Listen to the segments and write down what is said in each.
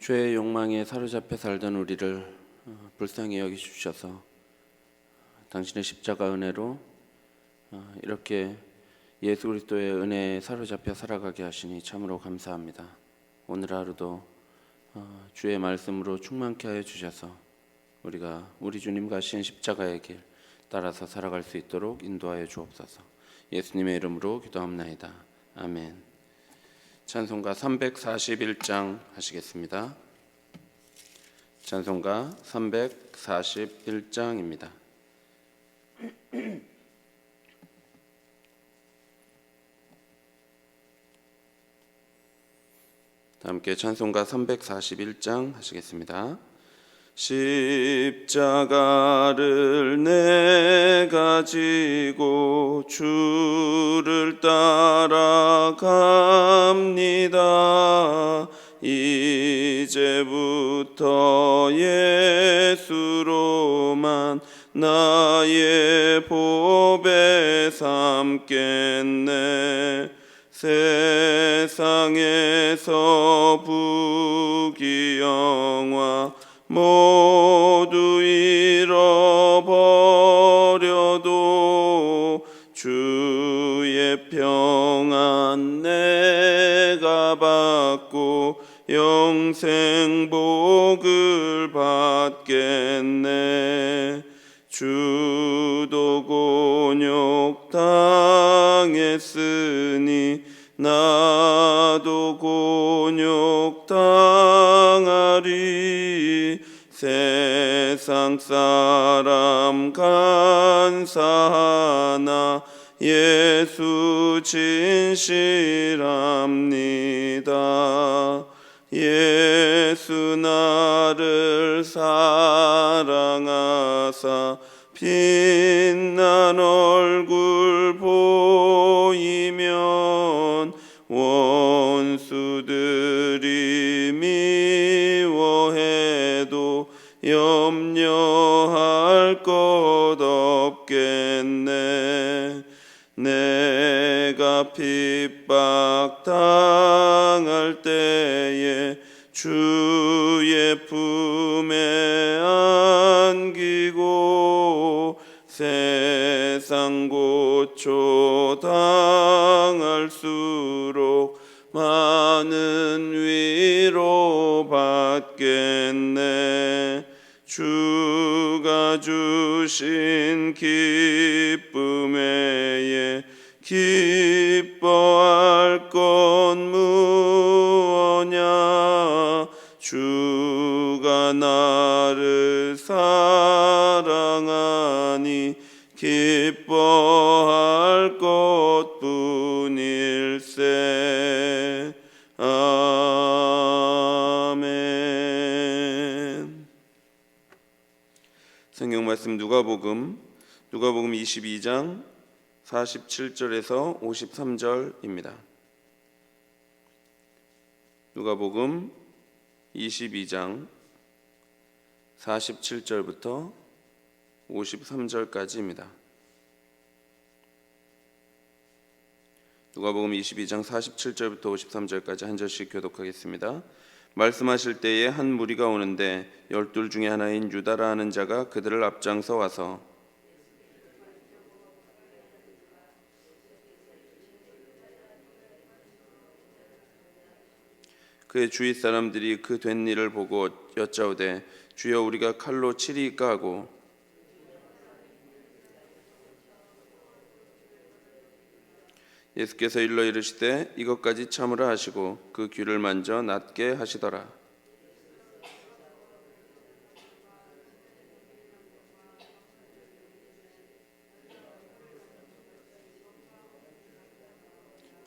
죄의 욕망에 사로잡혀 살던 우리를 불쌍히 여기주셔서 당신의 십자가 은혜로 이렇게 예수 그리스도의 은혜에 사로잡혀 살아가게 하시니 참으로 감사합니다. 오늘 하루도 주의 말씀으로 충만케 하여 주셔서 우리가 우리 주님 가신 십자가의 길 따라서 살아갈 수 있도록 인도하여 주옵소서. 예수님의 이름으로 기도합나이다. 아멘. 찬송가 341장 하시겠습니다. 찬송가 341장입니다. 함께 찬송가 341장 하시겠습니다. 십자가를 내가 지고 주를 따라갑니다. 이제부터 예수로만 나의 보배 삼겠네. 세상에서 부귀영화 모두 잃어버려도 주의 평안 내가 받고 영생 복을 받겠네. 주도 곤욕 당했으니 나도 곤욕 당하리. 세상 사람 간사하나 예수 진실합니다. 예수 나를 사랑하사 빛난 얼굴 보이면 원수들이 미워해도 염려할 것 없겠네. 내가 핍박당할 때에 주의 품에 안기고 세상 고초 당할수록 많은 위로 받겠네. 주가 주신 기쁨 외에 기뻐할 것 무엇냐. 주가 나를 사랑하니 기뻐할 것뿐일세. 아멘. 성경 말씀 누가복음 22장 47절에서 53절입니다. 누가복음 22장 47절부터 53절까지입니다. 누가복음 22장 47절부터 53절까지 한 절씩 교독하겠습니다. 말씀하실 때에 한 무리가 오는데 12 중에 하나인 유다라 하는 자가 그들을 앞장서 와서 그의 주위 사람들이 그 된 일을 보고 여짜오되 주여 우리가 칼로 치리이까 하고 예수께서 일러 이르시되 이것까지 참으라 하시고 그 귀를 만져 낫게 하시더라.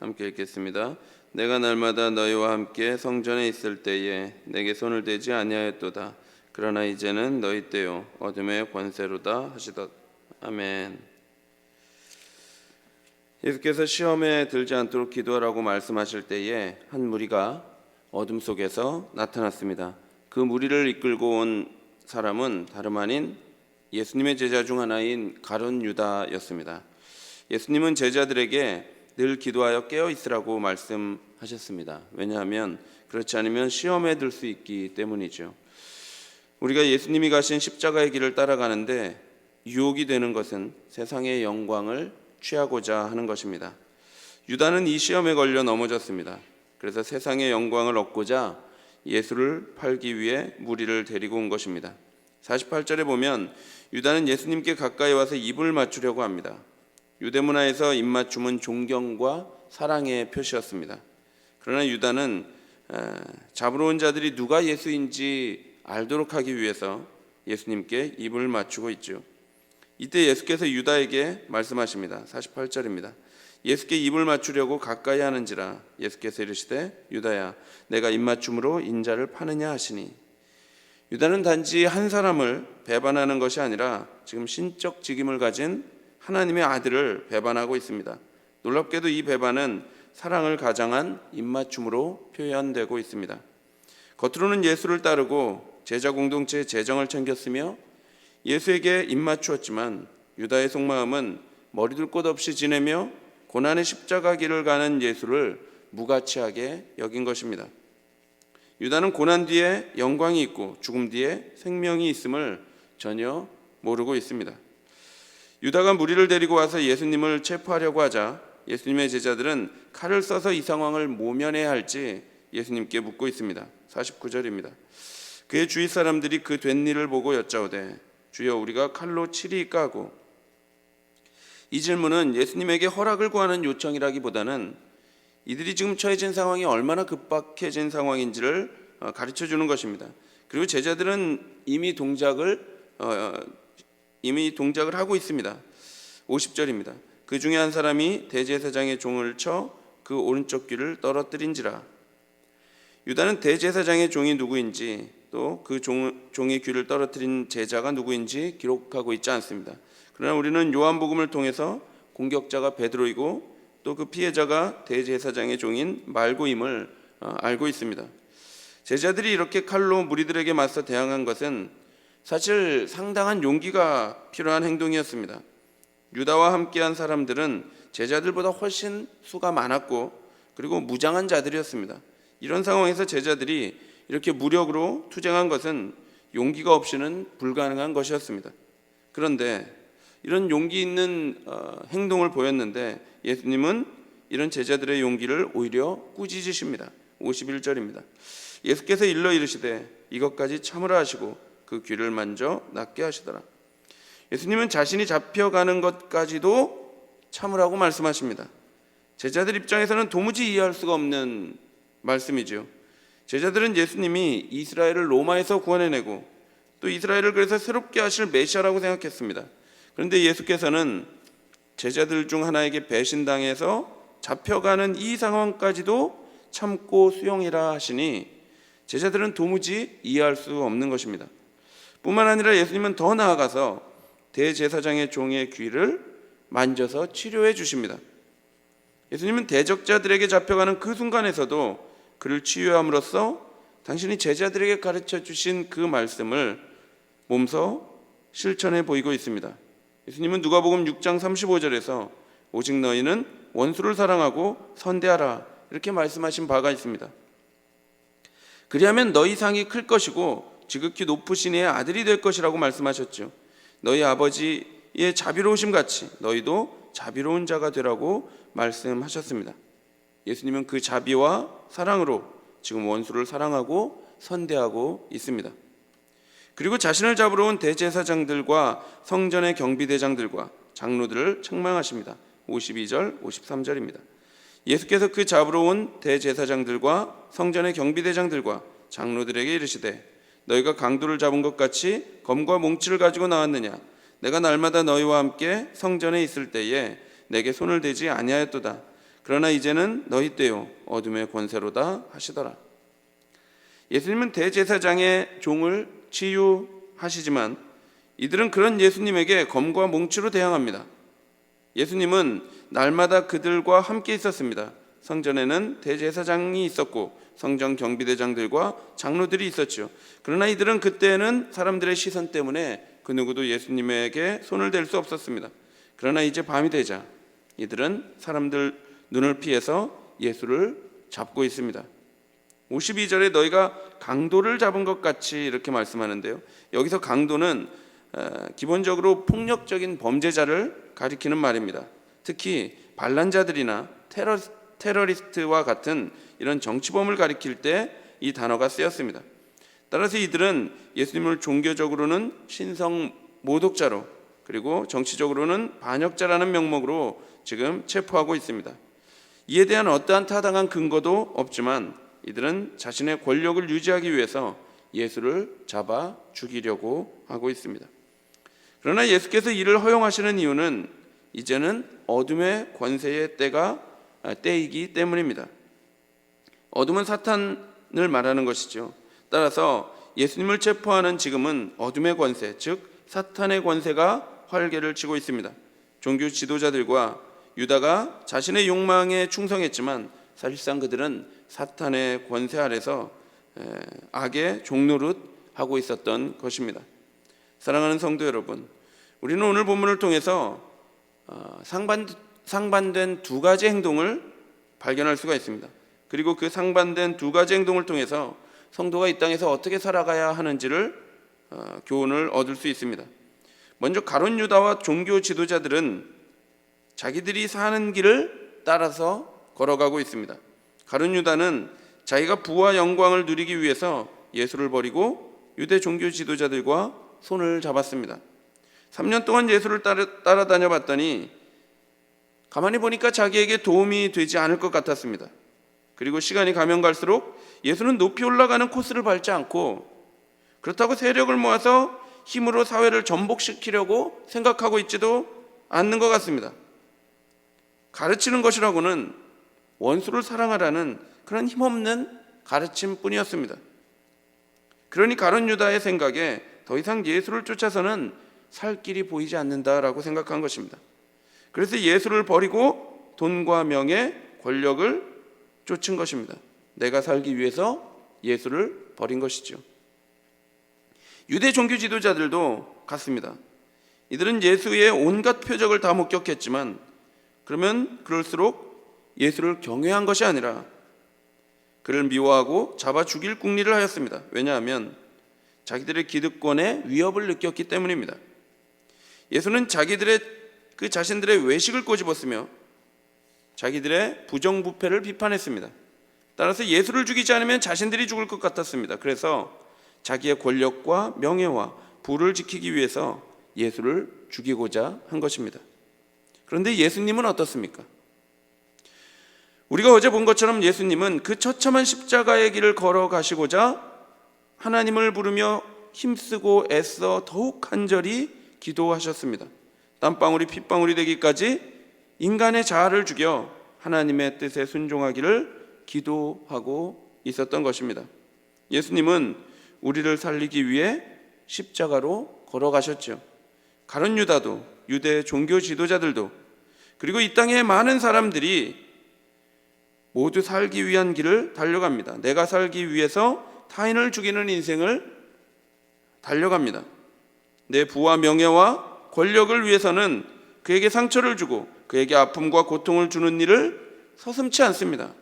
함께 읽겠습니다. 내가 날마다 너희와 함께 성전에 있을 때에 내게 손을 대지 아니하였도다. 그러나 이제는 너희 때요 어둠의 권세로다 하시더. 아멘. 예수께서 시험에 들지 않도록 기도하라고 말씀하실 때에 한 무리가 어둠 속에서 나타났습니다. 그 무리를 이끌고 온 사람은 다름 아닌 예수님의 제자 중 하나인 가룟 유다였습니다. 예수님은 제자들에게 늘 기도하여 깨어 있으라고 말씀하셨습니다. 왜냐하면 그렇지 않으면 시험에 들 수 있기 때문이죠. 우리가 예수님이 가신 십자가의 길을 따라가는데 유혹이 되는 것은 세상의 영광을 취하고자 하는 것입니다. 유다는 이 시험에 걸려 넘어졌습니다. 그래서 세상의 영광을 얻고자 예수를 팔기 위해 무리를 데리고 온 것입니다. 48절에 보면 유다는 예수님께 가까이 와서 입을 맞추려고 합니다. 유대 문화에서 입맞춤은 존경과 사랑의 표시였습니다. 그러나 유다는 잡으러 온 자들이 누가 예수인지 알도록 하기 위해서 예수님께 입을 맞추고 있죠. 이때 예수께서 유다에게 말씀하십니다. 48절입니다. 예수께 입을 맞추려고 가까이 하는지라 예수께서 이르시되 유다야 내가 입맞춤으로 인자를 파느냐 하시니, 유다는 단지 한 사람을 배반하는 것이 아니라 지금 신적 직임을 가진 하나님의 아들을 배반하고 있습니다. 놀랍게도 이 배반은 사랑을 가장한 입맞춤으로 표현되고 있습니다. 겉으로는 예수를 따르고 제자 공동체의 재정을 챙겼으며 예수에게 입맞추었지만 유다의 속마음은 머리둘 곳 없이 지내며 고난의 십자가 길을 가는 예수를 무가치하게 여긴 것입니다. 유다는 고난 뒤에 영광이 있고 죽음 뒤에 생명이 있음을 전혀 모르고 있습니다. 유다가 무리를 데리고 와서 예수님을 체포하려고 하자 예수님의 제자들은 칼을 써서 이 상황을 모면해야 할지 예수님께 묻고 있습니다. 49절입니다. 그의 주위 사람들이 그 된 일을 보고 여짜오되 주여 우리가 칼로 치리이까 하고, 이 질문은 예수님에게 허락을 구하는 요청이라기보다는 이들이 지금 처해진 상황이 얼마나 급박해진 상황인지를 가르쳐주는 것입니다. 그리고 제자들은 이미 동작을 하고 있습니다. 50절입니다. 그 중에 한 사람이 대제사장의 종을 쳐 그 오른쪽 귀를 떨어뜨린지라. 유다는 대제사장의 종이 누구인지 또 그 종의 귀를 떨어뜨린 제자가 누구인지 기록하고 있지 않습니다. 그러나 우리는 요한복음을 통해서 공격자가 베드로이고 또 그 피해자가 대제사장의 종인 말고임을 알고 있습니다. 제자들이 이렇게 칼로 무리들에게 맞서 대항한 것은 사실 상당한 용기가 필요한 행동이었습니다. 유다와 함께한 사람들은 제자들보다 훨씬 수가 많았고 그리고 무장한 자들이었습니다. 이런 상황에서 제자들이 이렇게 무력으로 투쟁한 것은 용기가 없이는 불가능한 것이었습니다. 그런데 이런 용기 있는 행동을 보였는데 예수님은 이런 제자들의 용기를 오히려 꾸짖으십니다. 51절입니다. 예수께서 일러 이르시되 이것까지 참으라 하시고 그 귀를 만져 낫게 하시더라. 예수님은 자신이 잡혀가는 것까지도 참으라고 말씀하십니다. 제자들 입장에서는 도무지 이해할 수가 없는 말씀이죠. 제자들은 예수님이 이스라엘을 로마에서 구원해내고 또 이스라엘을 그래서 새롭게 하실 메시아라고 생각했습니다. 그런데 예수께서는 제자들 중 하나에게 배신당해서 잡혀가는 이 상황까지도 참고 수용이라 하시니 제자들은 도무지 이해할 수 없는 것입니다. 뿐만 아니라 예수님은 더 나아가서 대제사장의 종의 귀를 만져서 치료해 주십니다. 예수님은 대적자들에게 잡혀가는 그 순간에서도 그를 치유함으로써 당신이 제자들에게 가르쳐 주신 그 말씀을 몸소 실천해 보이고 있습니다. 예수님은 누가복음 6장 35절에서 오직 너희는 원수를 사랑하고 선대하라 이렇게 말씀하신 바가 있습니다. 그리하면 너희 상이 클 것이고 지극히 높으신 이의 아들이 될 것이라고 말씀하셨죠. 너희 아버지의 자비로우심 같이 너희도 자비로운 자가 되라고 말씀하셨습니다. 예수님은 그 자비와 사랑으로 지금 원수를 사랑하고 선대하고 있습니다. 그리고 자신을 잡으러 온 대제사장들과 성전의 경비대장들과 장로들을 책망하십니다. 52절, 53절입니다. 예수께서 그 잡으러 온 대제사장들과 성전의 경비대장들과 장로들에게 이르시되 너희가 강도를 잡은 것 같이 검과 몽치를 가지고 나왔느냐? 내가 날마다 너희와 함께 성전에 있을 때에 내게 손을 대지 아니하였도다. 그러나 이제는 너희 때요 어둠의 권세로다 하시더라. 예수님은 대제사장의 종을 치유하시지만 이들은 그런 예수님에게 검과 몽치로 대항합니다. 예수님은 날마다 그들과 함께 있었습니다. 성전에는 대제사장이 있었고 성전 경비대장들과 장로들이 있었죠. 그러나 이들은 그때는 사람들의 시선 때문에 그 누구도 예수님에게 손을 댈 수 없었습니다. 그러나 이제 밤이 되자 이들은 사람들 눈을 피해서 예수를 잡고 있습니다. 52절에 너희가 강도를 잡은 것 같이 이렇게 말씀하는데요. 여기서 강도는 기본적으로 폭력적인 범죄자를 가리키는 말입니다. 특히 반란자들이나 테러리스트와 같은 이런 정치범을 가리킬 때 이 단어가 쓰였습니다. 따라서 이들은 예수님을 종교적으로는 신성 모독자로, 그리고 정치적으로는 반역자라는 명목으로 지금 체포하고 있습니다. 이에 대한 어떠한 타당한 근거도 없지만 이들은 자신의 권력을 유지하기 위해서 예수를 잡아 죽이려고 하고 있습니다. 그러나 예수께서 이를 허용하시는 이유는 이제는 어둠의 권세의 때이기 때문입니다. 어둠은 사탄을 말하는 것이죠. 따라서 예수님을 체포하는 지금은 어둠의 권세, 즉 사탄의 권세가 활개를 치고 있습니다. 종교 지도자들과 유다가 자신의 욕망에 충성했지만 사실상 그들은 사탄의 권세 아래서 악의 종노릇 하고 있었던 것입니다. 사랑하는 성도 여러분, 우리는 오늘 본문을 통해서 상반된 두 가지 행동을 발견할 수가 있습니다. 그리고 그 상반된 두 가지 행동을 통해서 성도가 이 땅에서 어떻게 살아가야 하는지를 교훈을 얻을 수 있습니다. 먼저 가룟 유다와 종교 지도자들은 자기들이 사는 길을 따라서 걸어가고 있습니다. 가룟 유다는 자기가 부와 영광을 누리기 위해서 예수를 버리고 유대 종교 지도자들과 손을 잡았습니다. 3년 동안 예수를 따라다녀 봤더니 가만히 보니까 자기에게 도움이 되지 않을 것 같았습니다. 그리고 시간이 가면 갈수록 예수는 높이 올라가는 코스를 밟지 않고, 그렇다고 세력을 모아서 힘으로 사회를 전복시키려고 생각하고 있지도 않는 것 같습니다. 가르치는 것이라고는 원수를 사랑하라는 그런 힘없는 가르침뿐이었습니다. 그러니 가룟 유다의 생각에 더 이상 예수를 쫓아서는 살 길이 보이지 않는다라고 생각한 것입니다. 그래서 예수를 버리고 돈과 명예, 권력을 쫓은 것입니다. 내가 살기 위해서 예수를 버린 것이죠. 유대 종교 지도자들도 같습니다. 이들은 예수의 온갖 표적을 다 목격했지만 그럴수록 예수를 경외한 것이 아니라 그를 미워하고 잡아 죽일 궁리를 하였습니다. 왜냐하면 자기들의 기득권에 위협을 느꼈기 때문입니다. 예수는 자신들의 외식을 꼬집었으며 자기들의 부정부패를 비판했습니다. 따라서 예수를 죽이지 않으면 자신들이 죽을 것 같았습니다. 그래서 자기의 권력과 명예와 부를 지키기 위해서 예수를 죽이고자 한 것입니다. 그런데 예수님은 어떻습니까? 우리가 어제 본 것처럼 예수님은 그 처참한 십자가의 길을 걸어가시고자 하나님을 부르며 힘쓰고 애써 더욱 간절히 기도하셨습니다. 땀방울이 핏방울이 되기까지 인간의 자아를 죽여 하나님의 뜻에 순종하기를 기도하고 있었던 것입니다. 예수님은 우리를 살리기 위해 십자가로 걸어가셨죠. 가룟 유다도, 유대 종교 지도자들도, 그리고 이 땅의 많은 사람들이 모두 살기 위한 길을 달려갑니다. 내가 살기 위해서 타인을 죽이는 인생을 달려갑니다. 내 부와 명예와 권력을 위해서는 그에게 상처를 주고 그에게 아픔과 고통을 주는 일을 서슴지 않습니다.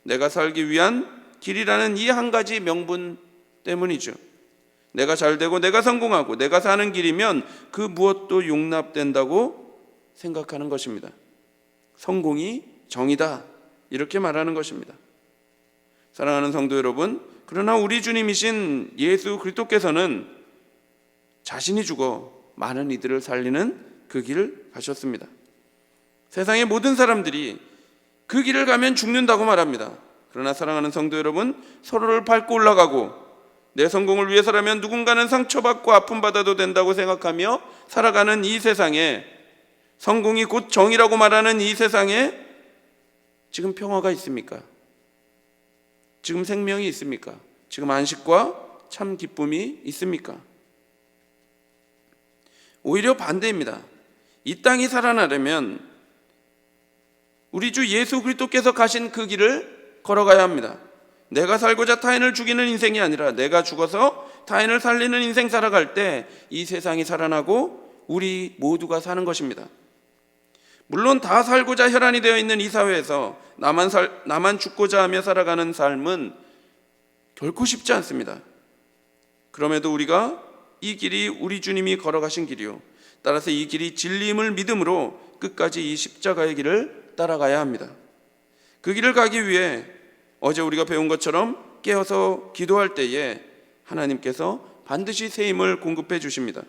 내가 살기 위한 길이라는 이 한 가지 명분 때문이죠. 내가 잘되고 내가 성공하고 내가 사는 길이면 그 무엇도 용납된다고 생각하는 것입니다. 성공이 정이다, 이렇게 말하는 것입니다. 사랑하는 성도 여러분, 그러나 우리 주님이신 예수 그리스도께서는 자신이 죽어 많은 이들을 살리는 그 길을 가셨습니다. 세상의 모든 사람들이 그 길을 가면 죽는다고 말합니다. 그러나 사랑하는 성도 여러분, 서로를 밟고 올라가고 내 성공을 위해서라면 누군가는 상처받고 아픔받아도 된다고 생각하며 살아가는 이 세상에, 성공이 곧 정이라고 말하는 이 세상에 지금 평화가 있습니까? 지금 생명이 있습니까? 지금 안식과 참 기쁨이 있습니까? 오히려 반대입니다. 이 땅이 살아나려면 우리 주 예수 그리스도께서 가신 그 길을 걸어가야 합니다. 내가 살고자 타인을 죽이는 인생이 아니라 내가 죽어서 타인을 살리는 인생 살아갈 때 이 세상이 살아나고 우리 모두가 사는 것입니다. 물론 다 살고자 혈안이 되어 있는 이 사회에서 나만 죽고자 하며 살아가는 삶은 결코 쉽지 않습니다. 그럼에도 우리가 이 길이 우리 주님이 걸어가신 길이요, 따라서 이 길이 진리임을 믿음으로 끝까지 이 십자가의 길을 따라가야 합니다. 그 길을 가기 위해 어제 우리가 배운 것처럼 깨어서 기도할 때에 하나님께서 반드시 새 힘을 공급해 주십니다.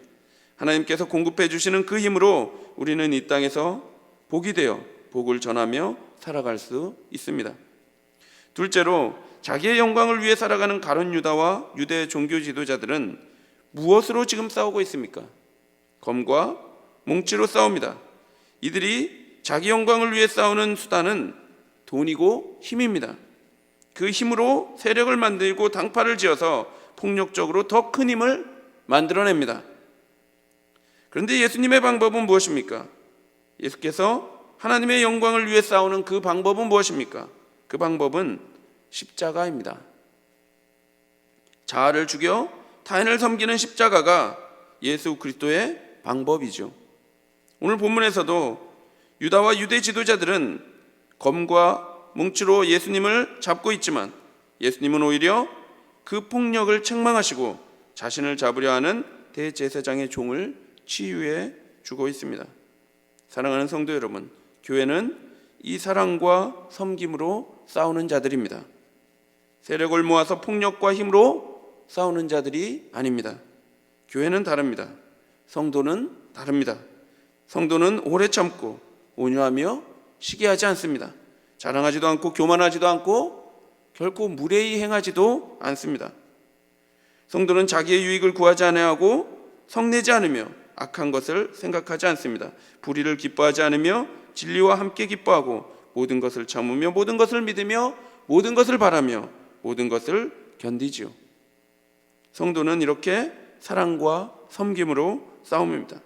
하나님께서 공급해 주시는 그 힘으로 우리는 이 땅에서 복이 되어 복을 전하며 살아갈 수 있습니다. 둘째로, 자기의 영광을 위해 살아가는 가룟 유다와 유대 종교 지도자들은 무엇으로 지금 싸우고 있습니까? 검과 몽치로 싸웁니다. 이들이 자기 영광을 위해 싸우는 수단은 돈이고 힘입니다. 그 힘으로 세력을 만들고 당파를 지어서 폭력적으로 더 큰 힘을 만들어냅니다. 그런데 예수님의 방법은 무엇입니까? 예수께서 하나님의 영광을 위해 싸우는 그 방법은 무엇입니까? 그 방법은 십자가입니다. 자아를 죽여 타인을 섬기는 십자가가 예수 그리스도의 방법이죠. 오늘 본문에서도 유다와 유대 지도자들은 검과 뭉치로 예수님을 잡고 있지만 예수님은 오히려 그 폭력을 책망하시고 자신을 잡으려 하는 대제사장의 종을 치유해 주고 있습니다. 사랑하는 성도 여러분, 교회는 이 사랑과 섬김으로 싸우는 자들입니다. 세력을 모아서 폭력과 힘으로 싸우는 자들이 아닙니다. 교회는 다릅니다. 성도는 다릅니다. 성도는 오래 참고 온유하며 시기하지 않습니다. 자랑하지도 않고 교만하지도 않고 결코 무례히 행하지도 않습니다. 성도는 자기의 유익을 구하지 아니하고 성내지 않으며 악한 것을 생각하지 않습니다. 불의를 기뻐하지 않으며 진리와 함께 기뻐하고 모든 것을 참으며 모든 것을 믿으며 모든 것을 바라며 모든 것을 견디지요. 성도는 이렇게 사랑과 섬김으로 싸웁니다.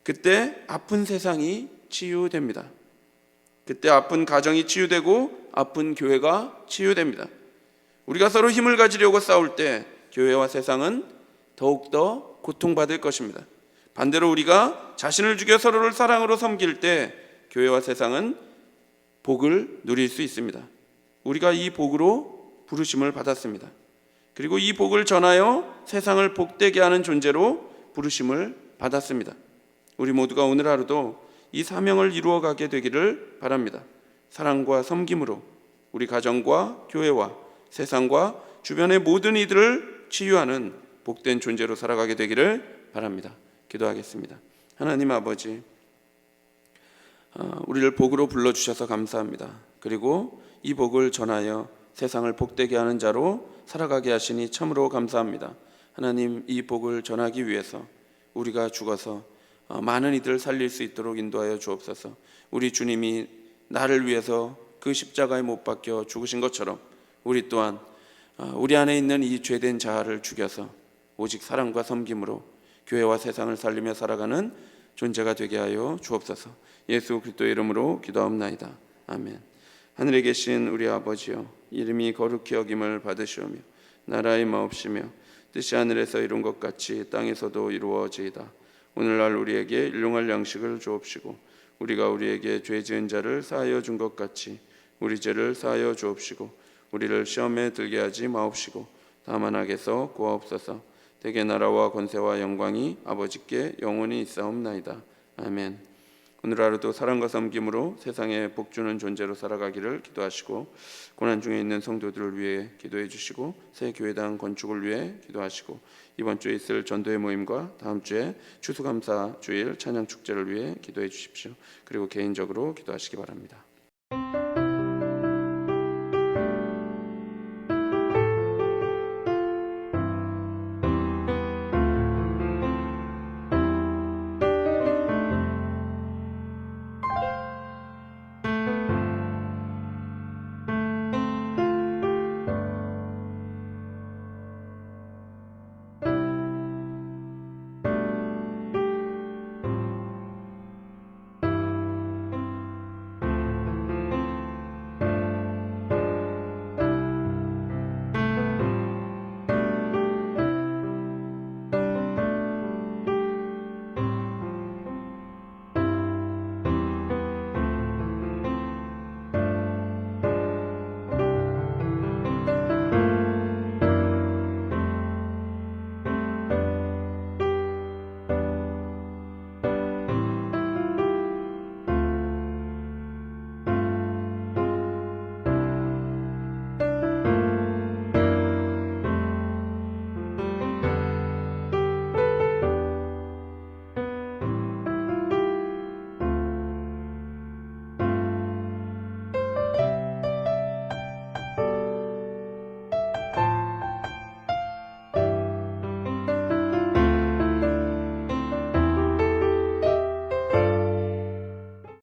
그때 아픈 세상이 치유됩니다. 그때 아픈 가정이 치유되고 아픈 교회가 치유됩니다. 우리가 서로 힘을 가지려고 싸울 때 교회와 세상은 더욱더 고통받을 것입니다. 반대로 우리가 자신을 죽여 서로를 사랑으로 섬길 때 교회와 세상은 복을 누릴 수 있습니다. 우리가 이 복으로 부르심을 받았습니다. 그리고 이 복을 전하여 세상을 복되게 하는 존재로 부르심을 받았습니다. 우리 모두가 오늘 하루도 이 사명을 이루어가게 되기를 바랍니다. 사랑과 섬김으로 우리 가정과 교회와 세상과 주변의 모든 이들을 치유하는 복된 존재로 살아가게 되기를 바랍니다. 기도하겠습니다. 하나님 아버지, 우리를 복으로 불러주셔서 감사합니다. 그리고 이 복을 전하여 세상을 복되게 하는 자로 살아가게 하시니 참으로 감사합니다. 하나님, 이 복을 전하기 위해서 우리가 죽어서 많은 이들을 살릴 수 있도록 인도하여 주옵소서. 우리 주님이 나를 위해서 그 십자가에 못 박혀 죽으신 것처럼 우리 또한 우리 안에 있는 이 죄된 자아를 죽여서 오직 사랑과 섬김으로 교회와 세상을 살리며 살아가는 존재가 되게 하여 주옵소서. 예수 그리스도의 이름으로 기도하옵나이다. 아멘. 하늘에 계신 우리 아버지여, 이름이 거룩히 여김을 받으시오며 나라의 마옵시며 뜻이 하늘에서 이룬 것 같이 땅에서도 이루어지이다. 오늘날 우리에게 일용할 양식을 주옵시고 우리가 우리에게 죄 지은 자를 사하여 준 것 같이 우리 죄를 사하여 주옵시고 우리를 시험에 들게 하지 마옵시고 다만 악에서 구하옵소서. 대개 나라와 권세와 영광이 아버지께 영원히 있사옵나이다. 아멘. 오늘 하루도 사랑과 섬김으로 세상에 복주는 존재로 살아가기를 기도하시고 고난 중에 있는 성도들을 위해 기도해 주시고 새 교회당 건축을 위해 기도하시고 이번 주에 있을 전도회 모임과 다음 주에 추수감사 주일 찬양 축제를 위해 기도해 주십시오. 그리고 개인적으로 기도하시기 바랍니다.